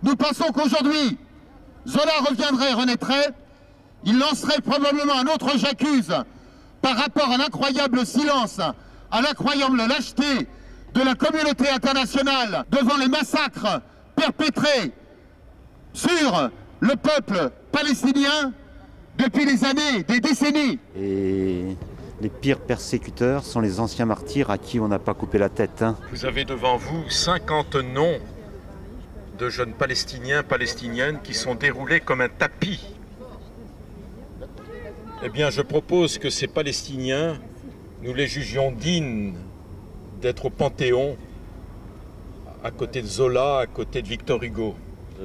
Nous pensons qu'aujourd'hui, Zola reviendrait, renaîtrait, il lancerait probablement un autre j'accuse par rapport à l'incroyable silence, à l'incroyable lâcheté de la communauté internationale devant les massacres perpétrés sur le peuple palestinien depuis des années, des décennies. Et les pires persécuteurs sont les anciens martyrs à qui on n'a pas coupé la tête. Vous avez devant vous 50 noms de jeunes Palestiniens, Palestiniennes qui sont déroulés comme un tapis. Eh bien, je propose que ces Palestiniens, nous les jugions dignes d'être au Panthéon, à côté de Zola, à côté de Victor Hugo.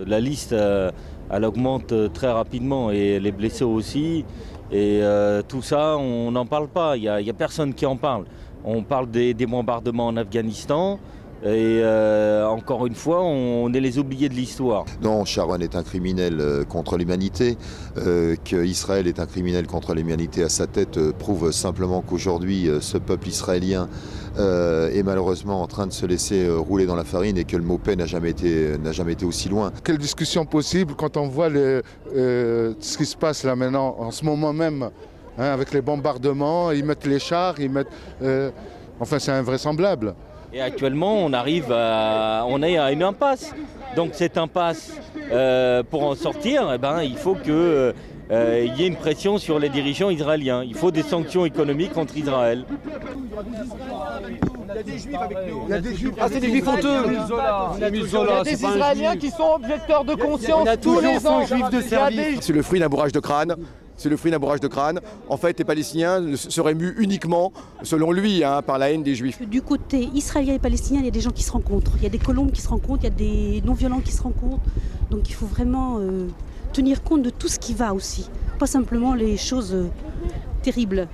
La liste, elle augmente très rapidement et les blessés aussi. Et tout ça, on n'en parle pas. Il y a personne qui en parle. On parle des bombardements en Afghanistan. Et encore une fois, on est les oubliés de l'histoire. Non, Sharon est un criminel contre l'humanité. Qu'Israël est un criminel contre l'humanité à sa tête prouve simplement qu'aujourd'hui, ce peuple israélien est malheureusement en train de se laisser rouler dans la farine et que le mot paix n'a jamais été aussi loin. Quelle discussion possible quand on voit ce qui se passe là maintenant, en ce moment même, hein, avec les bombardements, ils mettent les chars, enfin c'est invraisemblable. Et actuellement, on est à une impasse. Donc cette impasse, pour en sortir, eh ben, il faut qu'il y ait une pression sur les dirigeants israéliens. Il faut des sanctions économiques contre Israël. Il y a des juifs avec nous. Il y a des juifs. Ah, c'est des juifs honteux. Il y a des Israéliens qui sont objecteurs de conscience tous les ans. C'est le fruit d'un bourrage de crâne. C'est le fruit d'un bourrage de crâne. En fait, les Palestiniens seraient mus uniquement, selon lui, par la haine des Juifs. Du côté israélien et palestinien, il y a des gens qui se rencontrent. Il y a des colombes qui se rencontrent, il y a des non-violents qui se rencontrent. Donc il faut vraiment tenir compte de tout ce qui va aussi. Pas simplement les choses terribles.